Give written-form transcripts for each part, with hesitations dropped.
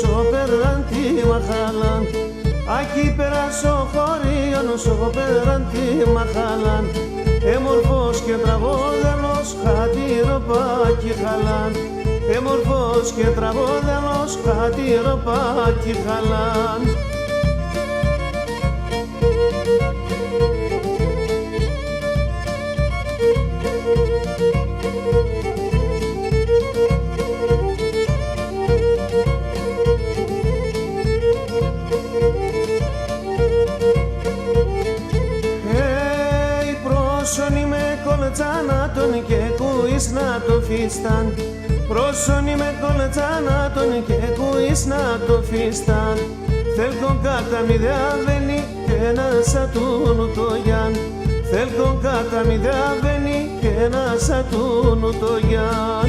σο πέραν τη μαχάλαν. Ακεί περάσω χωρίον σο πέραν τη μαχάλαν. Έμορφος και τραγόδαλος χατήροπάκι χαλάν. Έμορφος και τραγόδαλος χατήροπάκι χαλάν. Κολτσάνατον και κουείς να το φίσταν. Πρόσωνη με κολτσάνατον και κουείς να το φίσταν. Θέλκον κατά μη δεαβαίνει και να σατούνου το γιάν. Θέλκον κατά μη δεαβαίνει και να σατούνου το γιάν.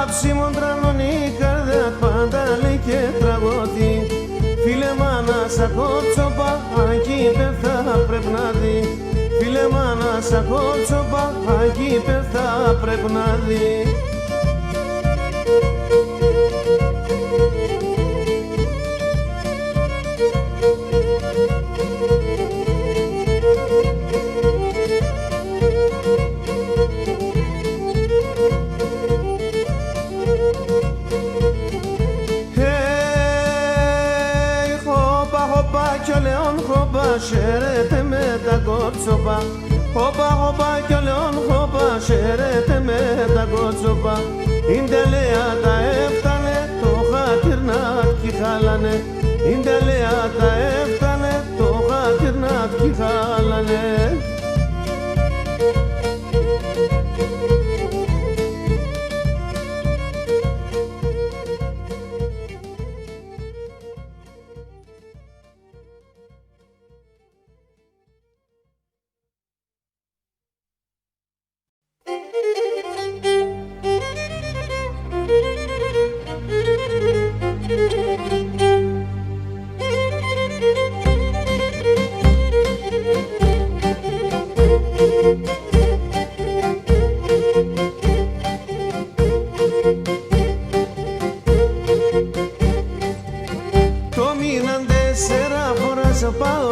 Άψιμον τρανών η καρδιά πάντα λέει και τραγωδί. Φίλε μάνα σα κότσοπα, εκεί πέφτα πρέπει να δει. Φίλε μάνα σα κότσοπα, εκεί πέφτα πρέπει να δει. Χαίρετε με τα κότσοπα. Χωπα χωπα κι ο Λεόν χωπα, χαίρετε με τα κότσοπα. Ίντε λέα τα έφτανε, το χατήρνατκι χάλανε. Ίντε λέα τα έφτανε, το χατήρνατκι χάλανε.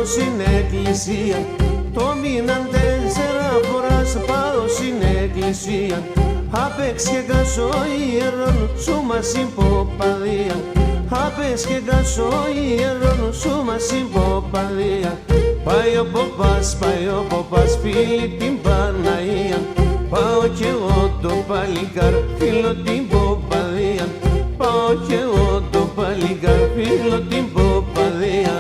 στην εκκλησία. Το μήναν 4 φοράς πάω στην εκκλησία. Άπεξ και κάσω ιερόν σου μας συμποπαδία. Άπεξ και κάσω ιερόν σου μας συμποπαδία. Πάει ο ποπάς, φίλη την Παναία. Πάω κι εγώ το παλικάρ, φίλο την ποπαδία. Πάω κι εγώ το παλικάρ, φίλο την ποπαδία.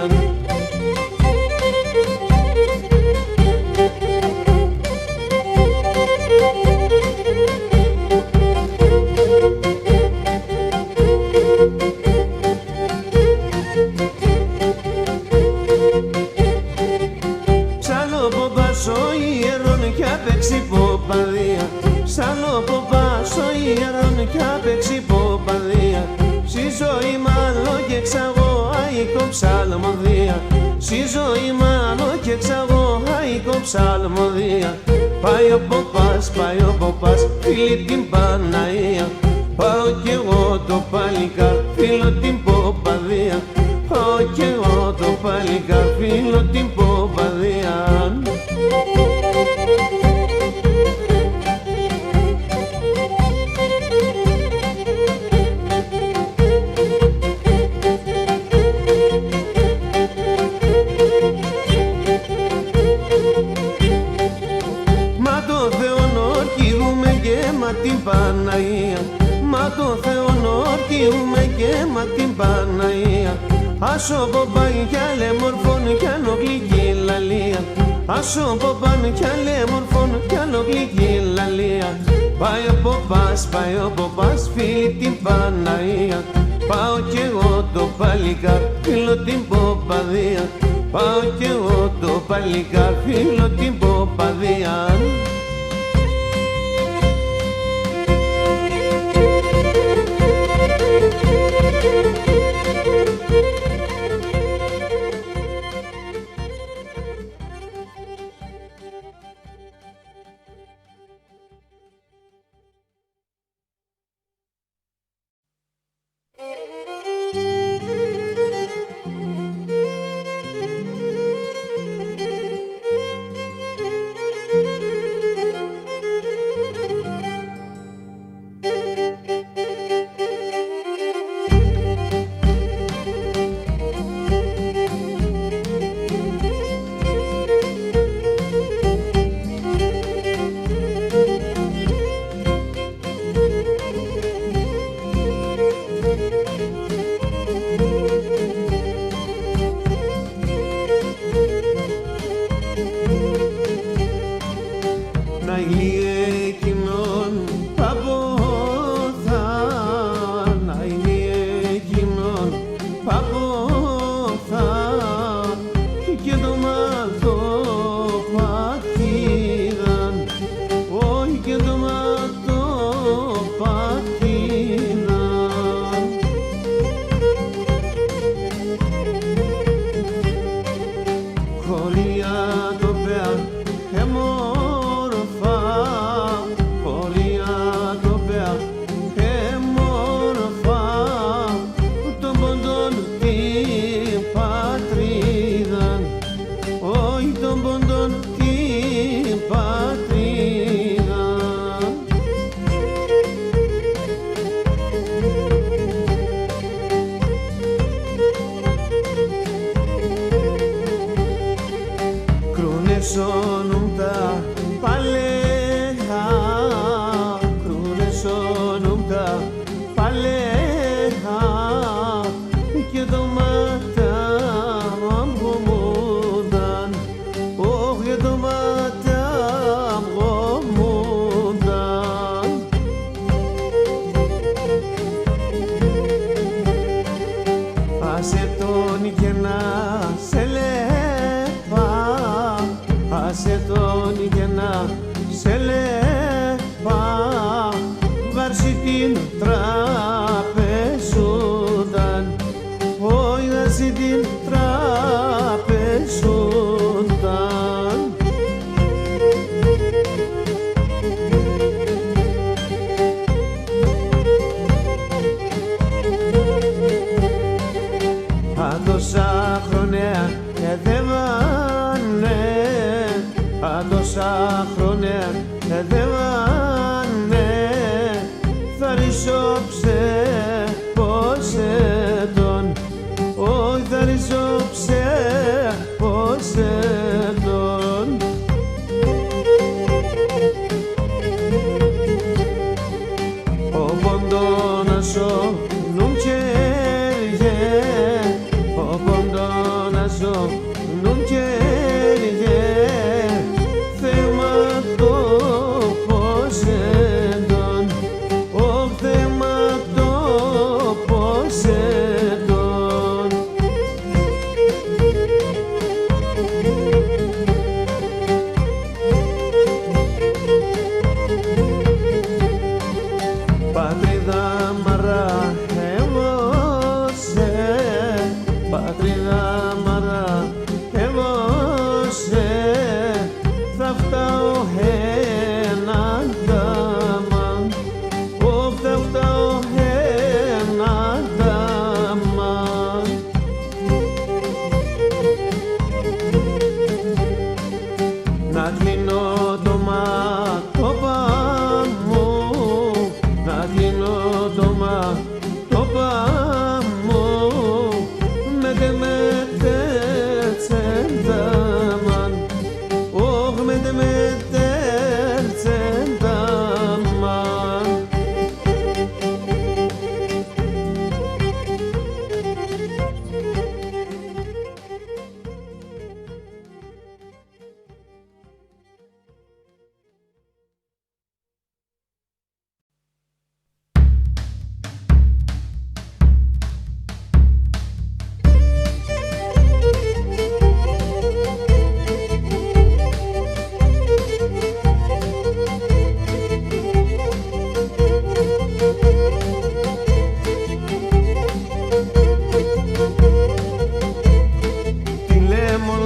Σαν ο ποπάς ο ιερόν κι άπαιξε ποπαδία. Στη ζωή μάλλον και εξαγώ αϊκό ψαλμοδία. Στη ζωή μάλλον και εξαγώ αϊκό ψαλμοδία. Πάει ο ποπάς, φίλη την Παναία. Πάω κι εγώ το παλικά, φίλο την ποπαδία. Πάω κι εγώ το παλικά, φίλο την ποπαδία. Την Παναία, μα το Θεό νορκιούμε και μα την Παναία. Άσο ποπάν κι άλλε μορφών κι άλλο γλυκή λαλία. Άσο ποπάν κι άλλε μορφών κι άλλο γλυκή λαλία. Πάει ο ποπάς, φίλη την Παναία. Πάω κι εγώ το παλικά, φίλο την ποπαδία. πάω κι εγώ το παλικάρφυλλο την Ποπαδία.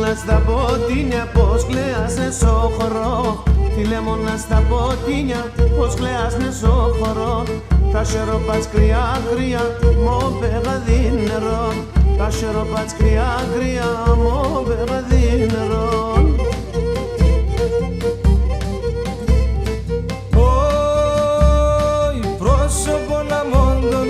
λεμόνα στα ποτίνια, πως κλαίασνε σοχωρό. Τι λεμόνα στα ποτίνια, πως κλαίασνε σοχωρό. Τα σεροπάτς κρυά κρυά, μο πεγαδί νερό. Τα σεροπάτς κρυά κρυά, μο πεγαδί νερό. Πρόσωπον αμών των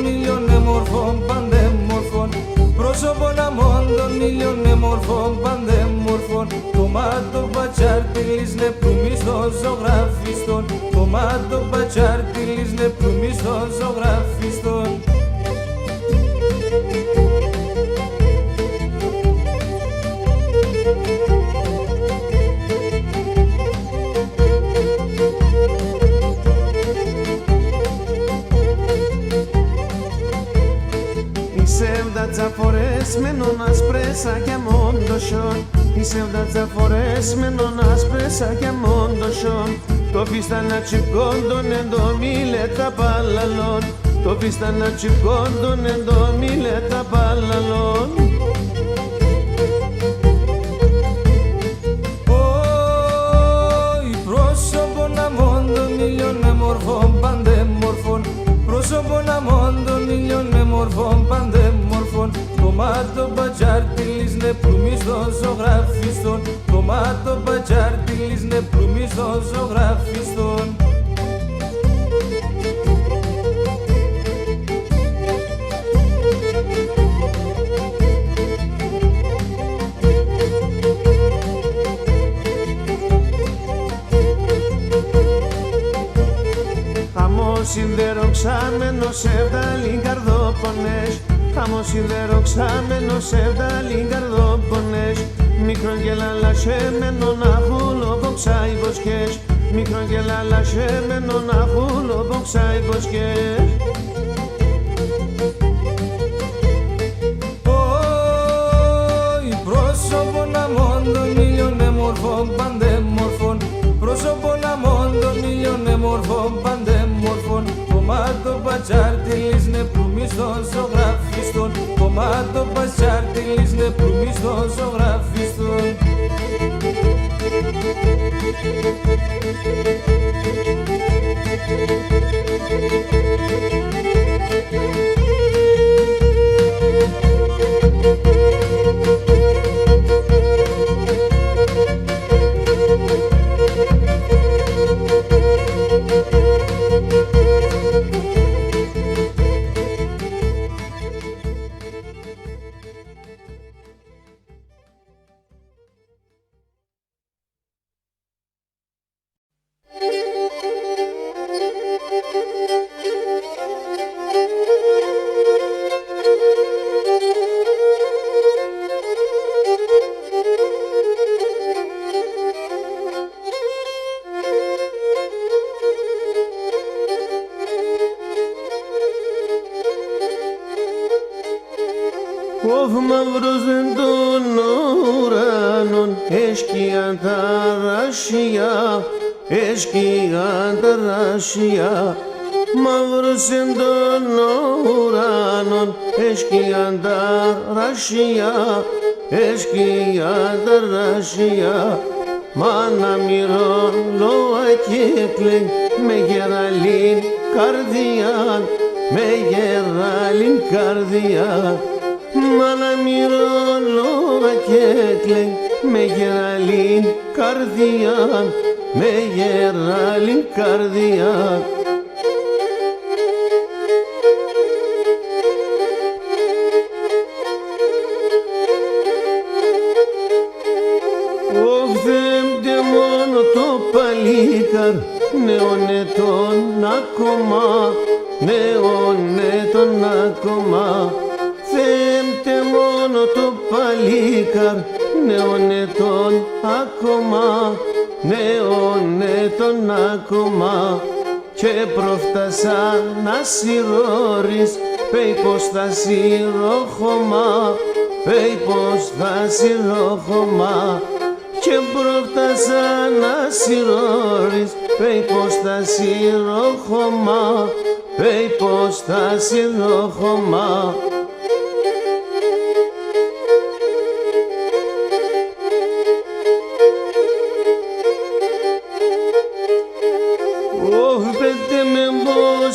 ήλιων εμορφών παντέμορφων. Κομμάτο πατσάρτιλης νεπλούμις των ζωγραφιστών. Κομμάτο πατσάρτιλης νεπλούμις των ζωγραφιστών. Φορεσμένον ασπρέσα και μόντοσον. Η σევδάτσα φορεσμένον ασπρέσα και μόντοσον. Το πίστανα τσικόντον εντό μίλετα παλαλόν. Το πίστανα τσικόντον εντό μίλετα παλαλόν. Όι πρόσωπον αμών των ήλιων εμορφών παντέμορφων. Πρόσωπον αμών των ήλιων εμορφών παντέμορφων. Κομμάτο πατσάρτιλης νεπλούμις των ζωγραφιστών. Κομμάτο πατσάρτιλης νεπλούμις των ζωγραφιστών. Σιδεροξάμενος εβδάλιν καρδόπονες. Χαμός σιδεροξάμενος εβδάλιν καρδόπονες. Μικρόν και λαλασσέμενο να χούλο ποξάει βοσκές. Μικρόν και λαλασσέμενο να χούλο ποξάει βοσκές. Όι πρόσωπον αμών των ήλιων εμορφών παντέμορφων. Πρόσωπον αμών των ήλιων εμορφών παντέμορφων. Κομμάτο πατσάρτιλης νεπλούμις των ζωγραφιστών. Κομμάτο πατσάρτιλης νεπλούμις των ζωγραφιστών. Οφ μαύρος εν των ουρανών, έσκυαν τα ράσια, έσκυαν τα ράσια. Μαύρος εν των ουρανών, έσκυαν τα ράσια, έσκυαν τα ράσια. Μάνα μυρών λόα κύκλεν, με γεραλήν καρδιάν, με γεραλήν καρδιάν. Μάνα μυρών λόα κύκλεν, με γεραλήν καρδιάν, με γεραλήν καρδιάν. παλίκαρ νέων ετών ακόμα, νέων ετών ακόμα. Θέμτε μόνο το παλίκαρ νέων ετών ακόμα, νέων ετών ακόμα. Και προφτάσα να σιρώρεις, πέι πως θα σιρόχωμα, πέι πως θα σιρόχωμα. Και προφτάσα να σιρώρεις, πέι πως θα σιρόχωμα, πέι πως θα σιρόχωμα.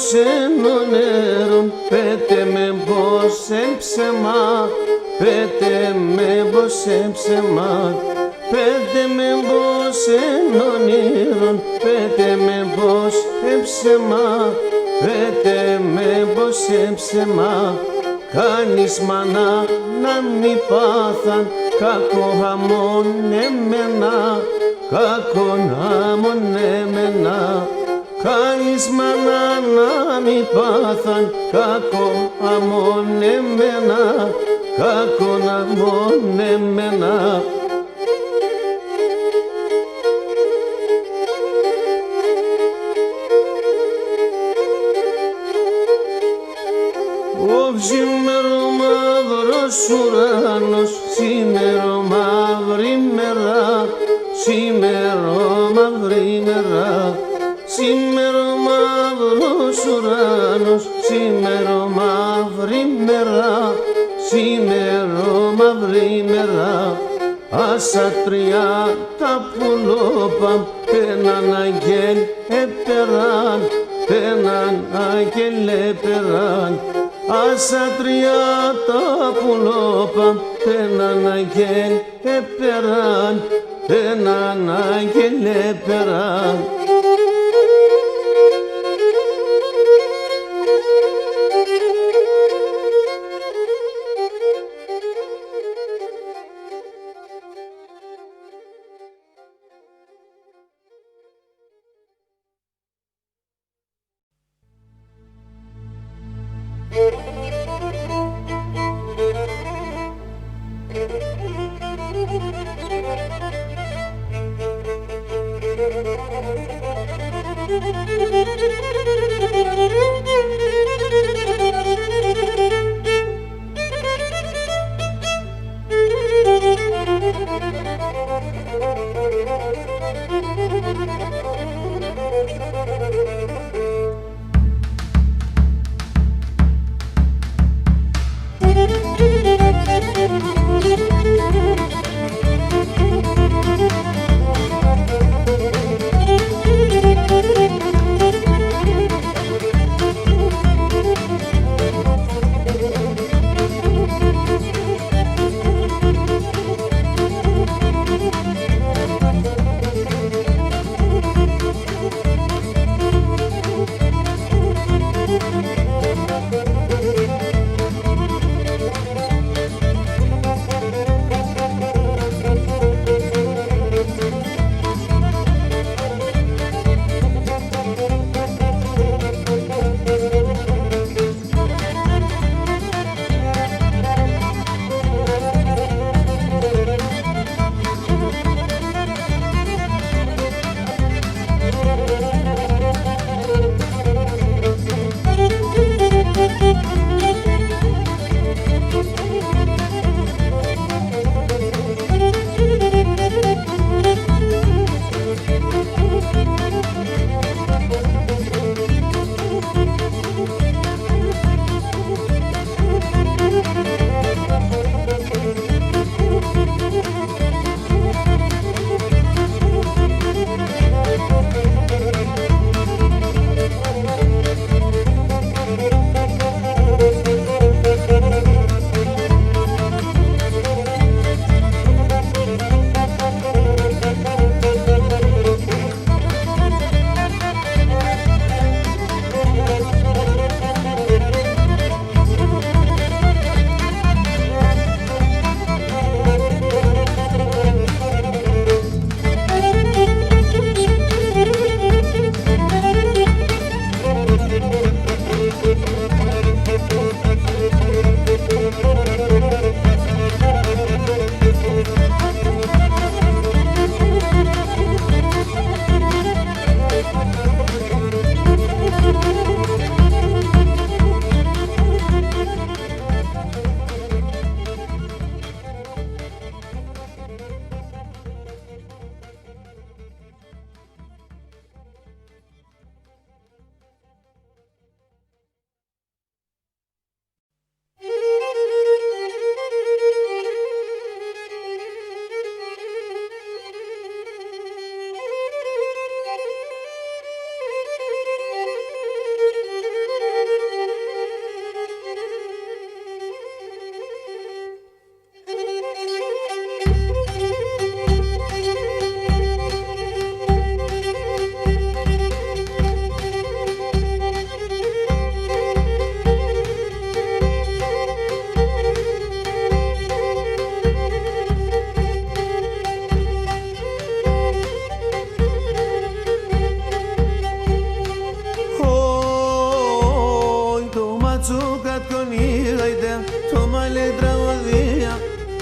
πως ενώ νερό, πέτε με πως ψέμα, πέτε με πως ψέμα, πέτε με πως ενώ νερό, πέτε με πως ψέμα, πέτε με πως ψέμα. Κάνεις μάνα να μη πάθαν κακό αμόν εμένα, κακό αμόν εμένα. Κάνεις μάνα να μη πάθαν κακό αμόν εμένα, κακό αμόν εμένα. Ο σήμερα μαύρος ουρανός, σήμερα μαύρη μέρα, σήμερα μαύρη μέρα, σήμερα μαύρος ουρανός, σήμερα μαύρη μέρα, σήμερα μαύρη μέρα. Ασατριά τα πουλόπα, πέναν αγγέλ επεράν, πέναν αγγέλ επεράν. Ασατριά τα πουλόπα, πέναν αγγέλ επεράν, πέναν αγγέλ επεράν.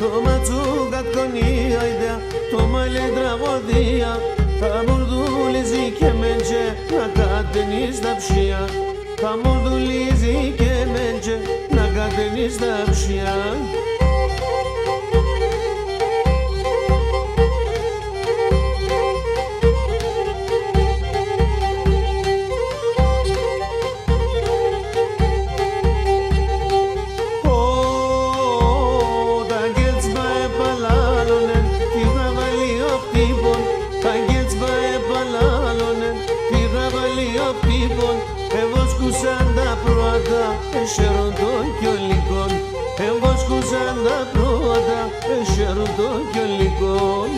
το ματσούκατ κονία ιδέα, το μαλλί τραγωδία, θα μουρδουλίζει και μέντζε να κατενείς τα ψία, θα μουρδουλίζει και μέντζε να κατενείς τα ψία. Εσέρουν το κιολικών, εμβόσκουσαν τα πρώτα, εσέρουν το κιολικών.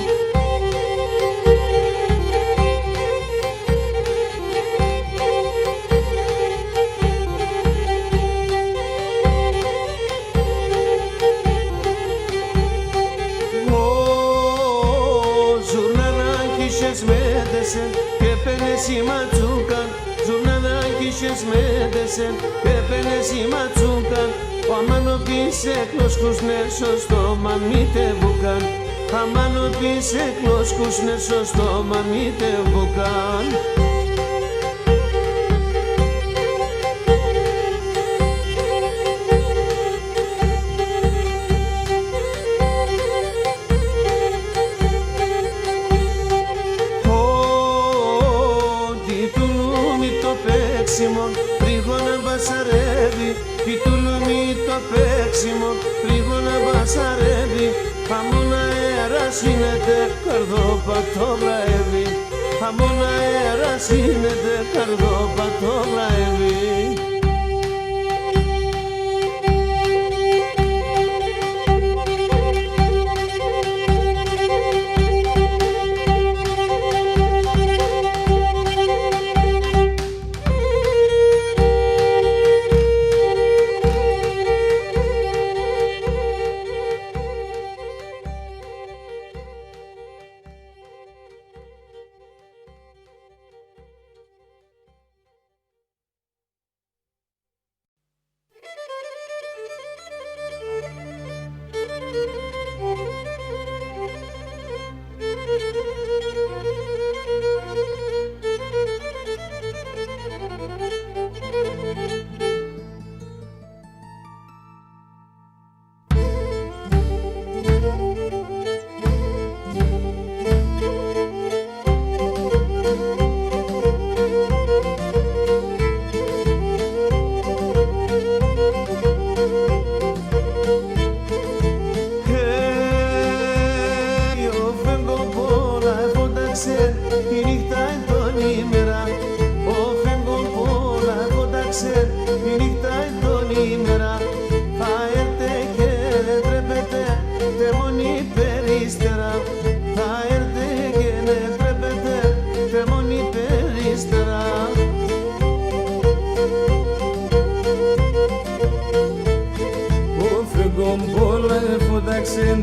Ζουρνανάκησες μέτεσεν και πένες η ματσούκαν, ζουρνανάκησες μέτεσεν και πένες η ματσούκαν, ο αμάνο πίσε κλωσκούσνε σωστό μα μη τε βουκάν, αμάνο πίσε κλωσκούσνε σωστό μα μη τε βουκάν. Τρίγωνα μπασαρεύει, κι του λουμί το παίξιμο, τρίγωνα μπασαρεύει, χαμόν αέρας είναι καρδόπατο βλαεύει, χαμόν αέρας είναι καρδόπατο βλαεύει.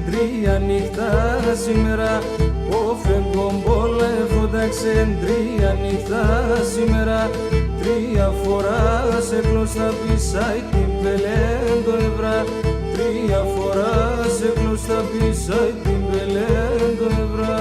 Τρία νύχτα σήμερα, ο Φεγγομπόλα φόνταξε τρία νύχτα σήμερα, τρία φορά σε κλώστα πισάει την πελέντο ευρά, τρία φορά σε κλώστα πισάει την πελέντο ευρά.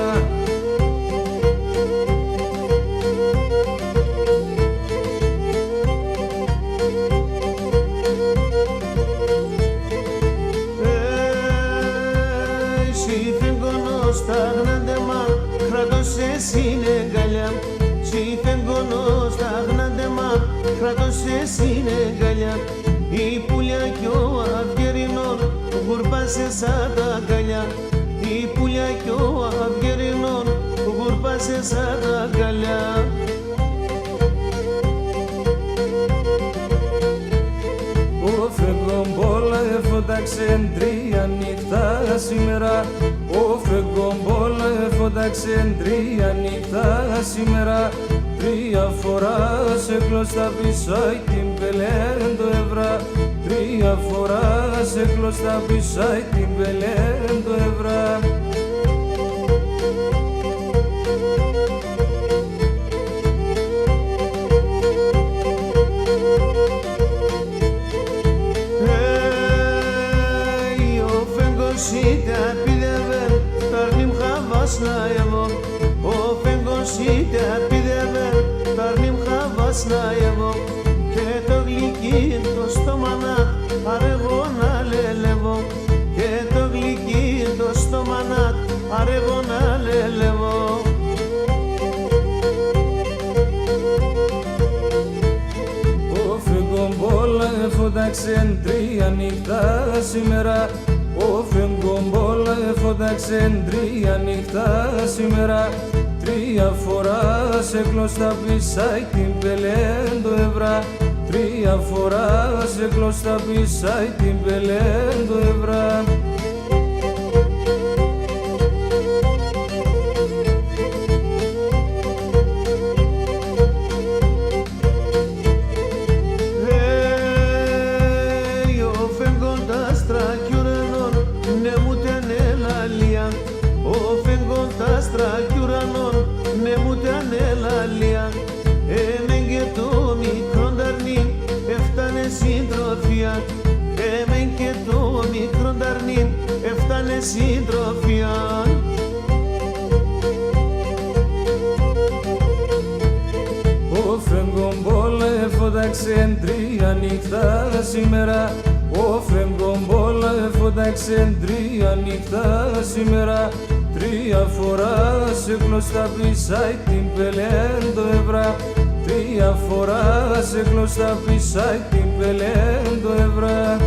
Συνεγαλιά, si φεγγονός τα γνάντεμα, κράτος σε συνεγαλιά. Η πουλιά κι ο αυγερινόν γουρπάσε σαν τα αγκαλιά. Η πουλιά κι ο αυγερινόν γουρπάσε σαν τα αγκαλιά. Ο Φεγγομπόλα φόνταξε τρία νύχτα σήμερα, ο Φεγγομπόλα φόνταξε τρία νύχτα σήμερα, τρία φορά σε κλώστα πισάει την πελέντο ευρά, τρία φορά σε κλώστα πισάει την πελέντο ευρά. Ο Φεγγος είτε πίδευεν ταρνίμ χαβάσναεβο ο φεγγός είτε πίδευεν ταρνίμ χαβάσναεβο και το γλυκί το στόμανα αρεγώ να λελεύω και το γλυκί το στόμανα αρεγώ να λελεύω. Φώταξεν τρία νύχτα σήμερα. Ο Φεγγομπόλα φώταξεν τρία νύχτα σήμερα. Τρία φορά σε κλώστα πισάει την πελέντο ευρά. Τρία φορά σε κλώστα πισάει την πελέντο ευρά. Συντροφιά, έμεν και το μικρό νταρνίν έφτανε συντροφιά. Ο Φεγγομπόλα φώταξεν τρία νύχτα σήμερα. Ο Φεγγομπόλα φώταξεν τρία νύχτα σήμερα. Τρία φορά σε κλώστα πισάει την πελέντο ευρά. Τρία φορά σε κλώστα πισάει την πελέντο ευρά.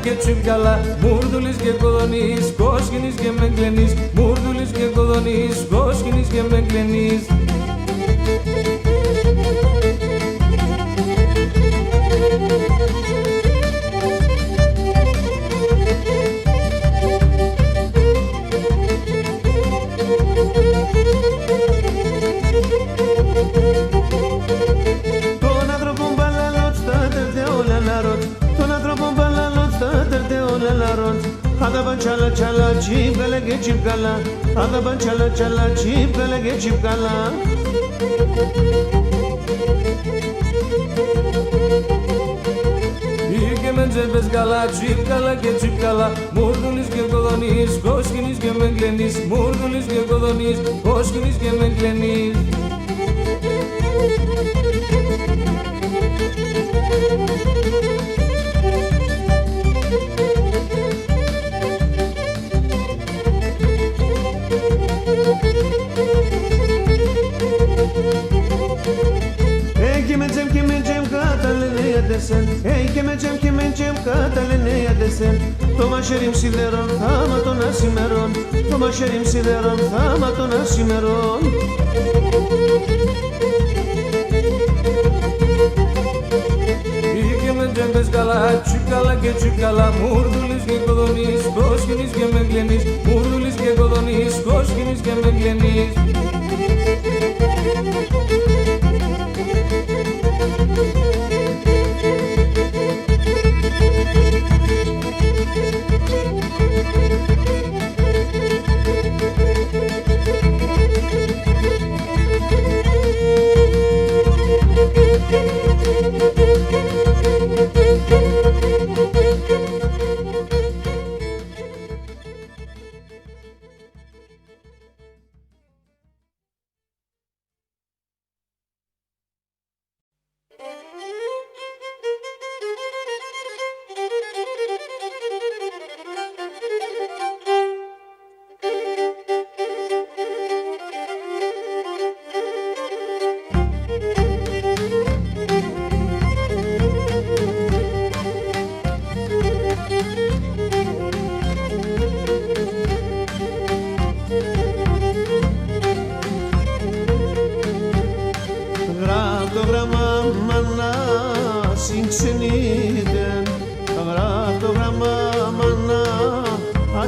Και τσιμπκαλά, μουρδουλής και κοδονής, κόσκινης και μεγκλενής. Μουρδουλής και κοδονής, κόσκινης και μεγκλενής. Τον άνθρωπο μπαλαλότ, τα τερτε όλα λαρότ. Τον άνθρωπο μπαλαλότ, τα τερτε όλα λαρότ. Adaban chala chala chipgala ge chipgala. Adaban chala chala chipgala ge chipgala. Είχε με τζέμπες καλά, τσιπκαλά και τσιπκαλά. Μουρδουλής και κοδονής, κόσκινης και μεγκλενής. Μουρδουλής και κοδονής, κόσκινης και μεγκλενής. Και με τζέμ κατάλενε για τεσέν. Και με τζέμ κατάλενε για τεσέν. Το μαχαίρι σιδερών θάμα των ασημερών. Το μαχαίρι σιδερών θάμα των ασημερών. Είχε με τζέμπες καλά, τσιπκαλά και τσιπκαλά. Μουρδουλής και κοδονής, κόσκινης και μεγκλενής. Μουρδουλής και κοδονής, κόσκινης και μεγκλενής.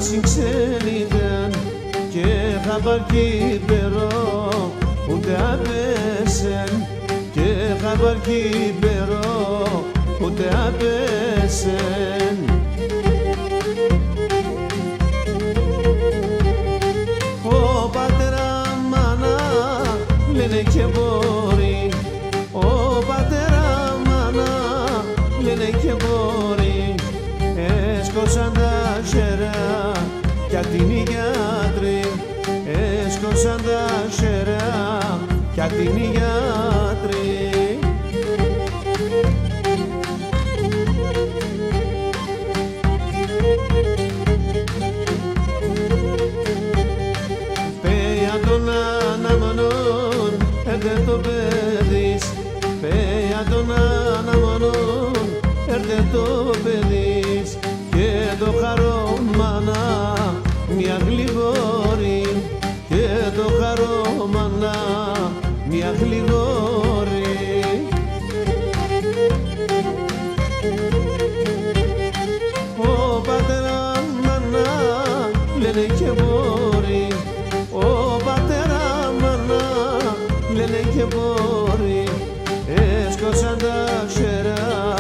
συγξένηταν και χαμπαρκή περό ούτε απέσεν και χαμπαρκή περό ούτε απέσεν. Ο πατέρα μάνα λένε και μπορεί, ο πατέρα μάνα λένε και μπορεί, έσκωσαν τα χερά κι απ' την γιατρή, έσκωσαν τα χερά κι απ' την γιατρή. Πέα των αναμονών έρθε το παιδίς, πέα των αναμονών έρθε το παιδίς και το χαρόμανα μια γλυγόρη και το χαρόμανα μια γλυγόρη. Ο πατέρα μάνα λένε και μπορεί, ο πατέρα μάνα λένε και μπορεί, έσκωσαν τα χερά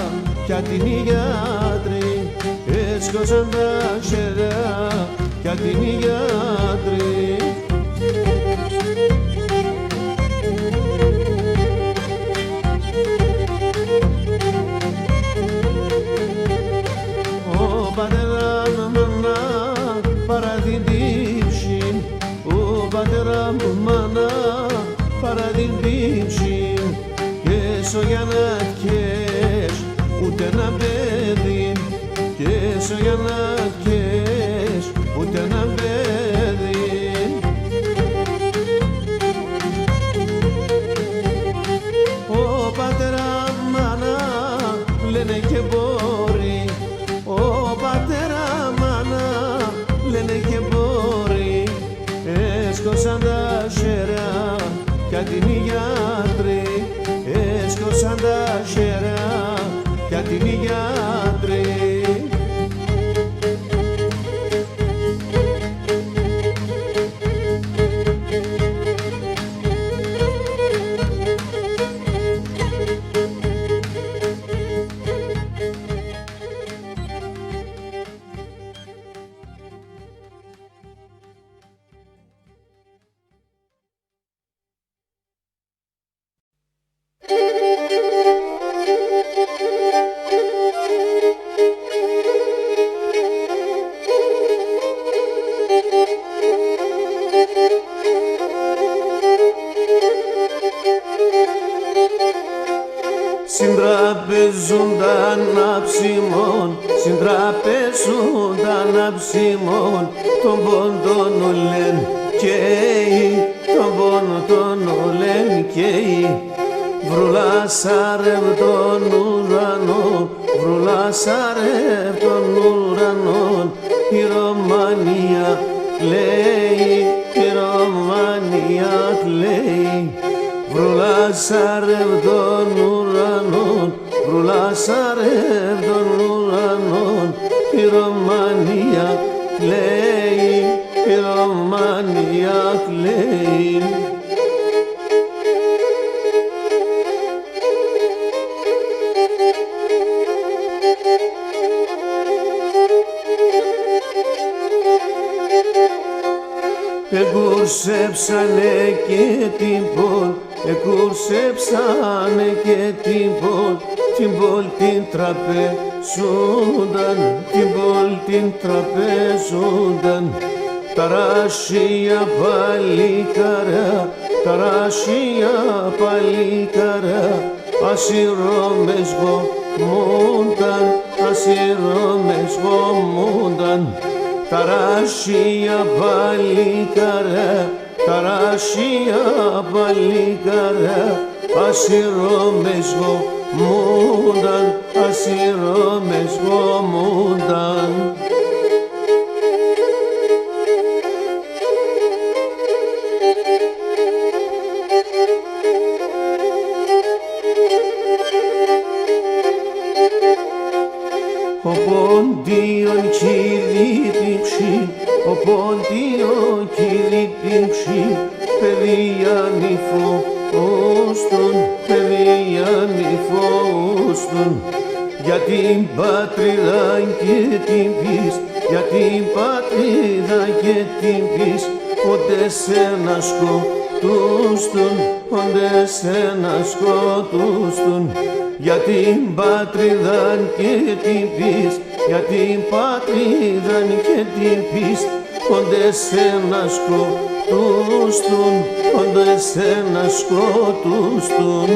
κι απ' την γιατρή, έσκωσαν τα χερά κι απ' την γιατρή. Ο πατέρα μάνα παρά την τύψη, ο πατέρα μάνα παρά την τύψη και σο για να πιες ούτε ένα παιδί, και σο για να πιες ούτε ένα παιδί. Ο πατέρα μάνα λένε και μπορεί, ο πατέρα μάνα λένε και μπορεί, έσκωσαν τα χερά κι απ' την γιατρή, έσκωσαν τα χερά κι απ' την γιατρή. Συντραπεζούνταν αψιμών, συντραπεζούνταν αψιμών, τον πόντον ουλέν καίει, τον πόντον ουλέν καίει. Βρουλάσαρευ τον ουρανό, βρουλάσαρευ τον ουρανό, η Ρωμανία κλαίει, η Ρωμανία κλαίει. Βρουλάσαρευ τον ουρανό, βρουλάσαρευ τον ουρανό, η Ρωμανία κλαίει, η Ρωμανία κλαίει. Εκούρσεψανε και την πόλ, εκούρσεψανε και την πόλ την τραπεζούνταν, την πόλ την τραπεζούνταν. Ταράσια παλικαρά, ταράσια παλικαρά, ασυρώμες γομούνταν, ασυρώμες γομούνταν. Ταράσια παλικαρά, ταράσια παλικαρά, ασυρώμες γομούνταν, ασυρώμες γομούνταν. Ο πόντιον κυλίτηψη φίλοι την ψή, παιδιά μη φοβούστον, παιδιά μη φοβούστον. Για την πατρίδα και την πεις, για την πατρίδα και την πεις, ποτέ σε να σκοτούστον, ποτέ σε να σκοτούστον. Για την πατρίδα και την πεις, για την πατρίδα και την πεις, ποτέ σε να σκοτούστον, ποτέ σε να σκοτούστον.